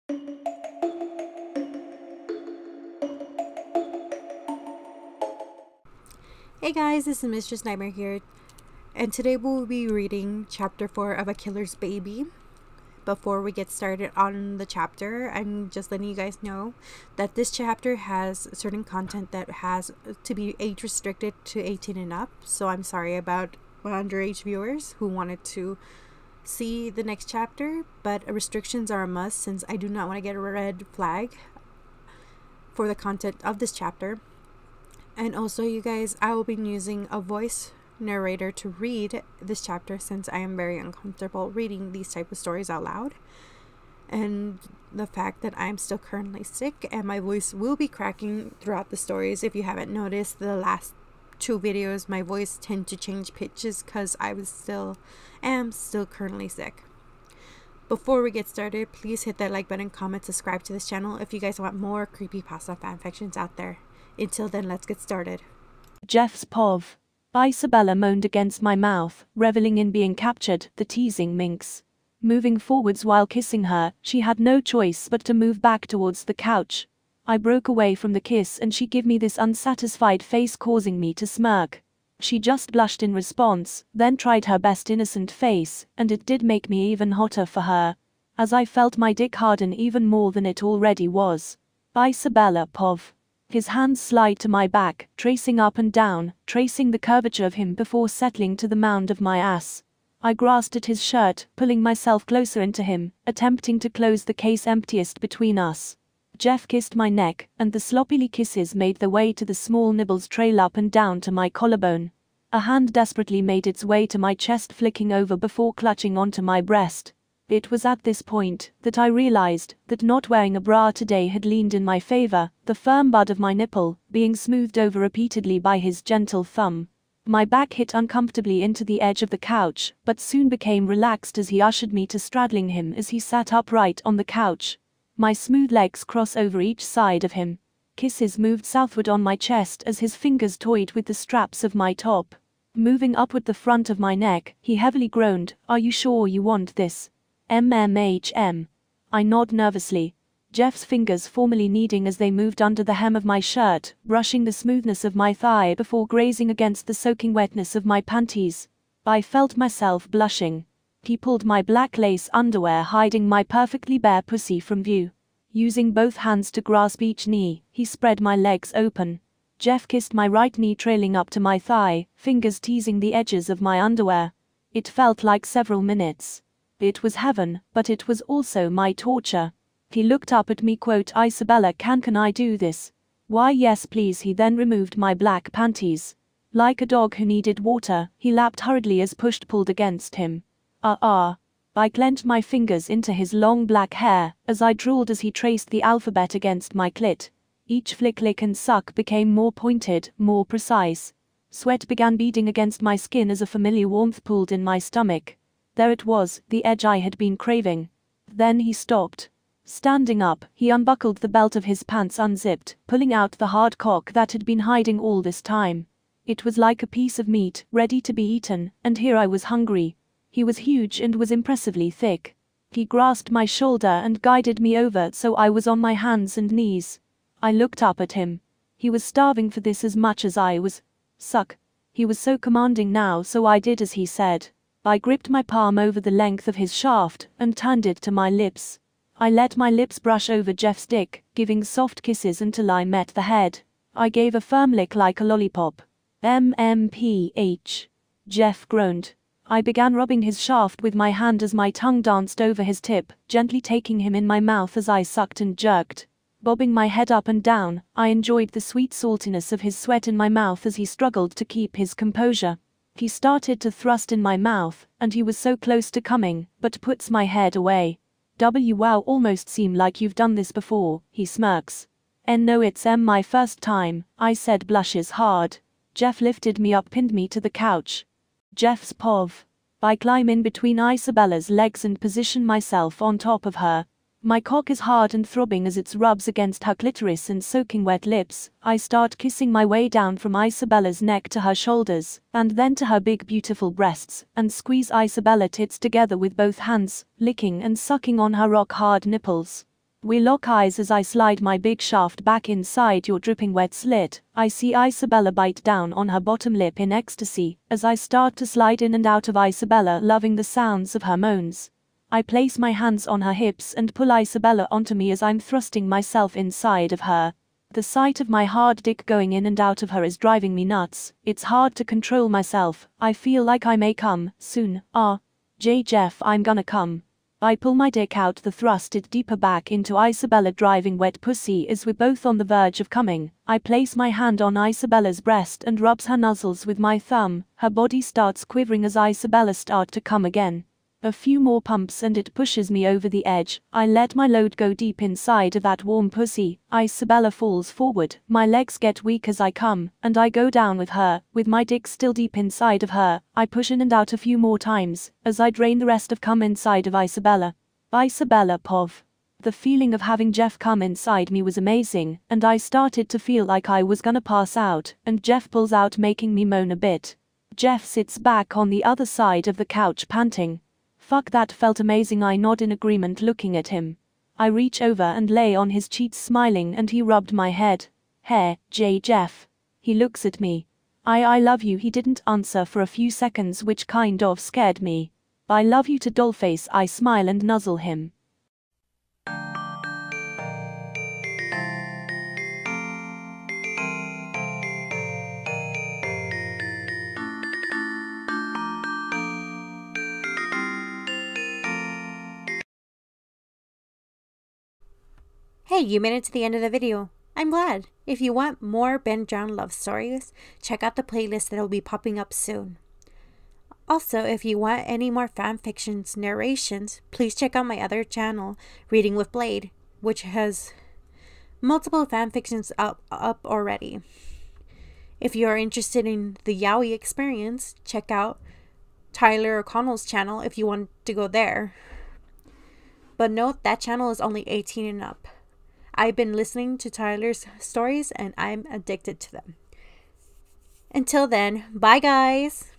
Hey guys, this is Mistress Nightmare here, and today we'll be reading chapter 4 of A Killer's Baby. Before we get started on the chapter, I'm just letting you guys know that this chapter has certain content that has to be age restricted to 18 and up, so I'm sorry about my underage viewers who wanted to see the next chapter, but restrictions are a must since I do not want to get a red flag for the content of this chapter. And also, you guys, I will be using a voice narrator to read this chapter since I am very uncomfortable reading these type of stories out loud. And the fact that I'm still currently sick and my voice will be cracking throughout the stories. If you haven't noticed, the last 2 videos, my voice tend to change pitches because I am still currently sick. Before we get started, please hit that like button, comment, subscribe to this channel if you guys want more creepypasta fanfictions out there. Until then, let's get started. Jeff's POV. Isabella moaned against my mouth, reveling in being captured, the teasing minx. Moving forwards while kissing her, she had no choice but to move back towards the couch. I broke away from the kiss and she gave me this unsatisfied face, causing me to smirk. She just blushed in response, then tried her best innocent face, and it did make me even hotter for her, as I felt my dick harden even more than it already was. Isabella POV. His hands slide to my back, tracing up and down, tracing the curvature of him before settling to the mound of my ass. I grasped at his shirt, pulling myself closer into him, attempting to close the case emptiest between us. Jeff kissed my neck, and the sloppily kisses made their way to the small nibbles trail up and down to my collarbone. A hand desperately made its way to my chest, flicking over before clutching onto my breast. It was at this point that I realized that not wearing a bra today had leaned in my favor, the firm bud of my nipple being smoothed over repeatedly by his gentle thumb. My back hit uncomfortably into the edge of the couch, but soon became relaxed as he ushered me to straddling him as he sat upright on the couch. My smooth legs cross over each side of him. Kisses moved southward on my chest as his fingers toyed with the straps of my top. Moving upward the front of my neck, he heavily groaned, "Are you sure you want this?" MMHM. I nod nervously. Jeff's fingers formally kneading as they moved under the hem of my shirt, brushing the smoothness of my thigh before grazing against the soaking wetness of my panties. I felt myself blushing. He pulled my black lace underwear, hiding my perfectly bare pussy from view. Using both hands to grasp each knee, he spread my legs open. Jeff kissed my right knee, trailing up to my thigh, fingers teasing the edges of my underwear. It felt like several minutes. It was heaven, but it was also my torture. He looked up at me, quote, "Isabella, can I do this?" "Why, yes please." He then removed my black panties. Like a dog who needed water, he lapped hurriedly as pulled against him. I clenched my fingers into his long black hair, as I drooled as he traced the alphabet against my clit. Each flick, lick and suck became more pointed, more precise. Sweat began beading against my skin as a familiar warmth pooled in my stomach. There it was, the edge I had been craving. Then he stopped. Standing up, he unbuckled the belt of his pants, unzipped, pulling out the hard cock that had been hiding all this time. It was like a piece of meat, ready to be eaten, and here I was hungry. He was huge and was impressively thick. He grasped my shoulder and guided me over so I was on my hands and knees. I looked up at him. He was starving for this as much as I was. Suck. He was so commanding now, so I did as he said. I gripped my palm over the length of his shaft and turned it to my lips. I let my lips brush over Jeff's dick, giving soft kisses until I met the head. I gave a firm lick like a lollipop. MMPH. Jeff groaned. I began rubbing his shaft with my hand as my tongue danced over his tip, gently taking him in my mouth as I sucked and jerked. Bobbing my head up and down, I enjoyed the sweet saltiness of his sweat in my mouth as he struggled to keep his composure. He started to thrust in my mouth, and he was so close to coming, but puts my head away. Wow, almost seem like you've done this before, he smirks. No, it's my first time, I said, blushes hard. Jeff lifted me up, pinned me to the couch. Jeff's POV. I climb in between Isabella's legs and position myself on top of her. My cock is hard and throbbing as it rubs against her clitoris and soaking wet lips. I start kissing my way down from Isabella's neck to her shoulders, and then to her big beautiful breasts, and squeeze Isabella tits together with both hands, licking and sucking on her rock-hard nipples. We lock eyes as I slide my big shaft back inside your dripping wet slit. I see Isabella bite down on her bottom lip in ecstasy as I start to slide in and out of Isabella, loving the sounds of her moans. I place my hands on her hips and pull Isabella onto me as I'm thrusting myself inside of her. The sight of my hard dick going in and out of her is driving me nuts. It's hard to control myself. I feel like I may come soon. Jeff, I'm gonna come. I pull my dick out, thrust it deeper back into Isabella driving wet pussy as we're both on the verge of coming. I place my hand on Isabella's breast and rubs her nuzzles with my thumb. Her body starts quivering as Isabella starts to come again. A few more pumps and it pushes me over the edge. I let my load go deep inside of that warm pussy. Isabella falls forward. My legs get weak as I come, and I go down with her, with my dick still deep inside of her. I push in and out a few more times, as I drain the rest of cum inside of Isabella. Isabella pov. The feeling of having Jeff come inside me was amazing, and I started to feel like I was gonna pass out, and Jeff pulls out, making me moan a bit. Jeff sits back on the other side of the couch panting. Fuck, that felt amazing. I nod in agreement, looking at him. I reach over and lay on his cheeks smiling, and he rubbed my head. Hey, Jeff. He looks at me. I love you. He didn't answer for a few seconds, which kind of scared me. I love you to dollface. I smile and nuzzle him. Hey, you made it to the end of the video. I'm glad. If you want more Ben Drown love stories, check out the playlist that will be popping up soon. Also, if you want any more fanfictions narrations, please check out my other channel, Reading with Blade, which has multiple fanfictions up already. If you are interested in the yaoi experience, check out Tyler O'Connell's channel if you want to go there. But note, that channel is only 18 and up. I've been listening to Tyler's stories and I'm addicted to them. Until then, bye guys!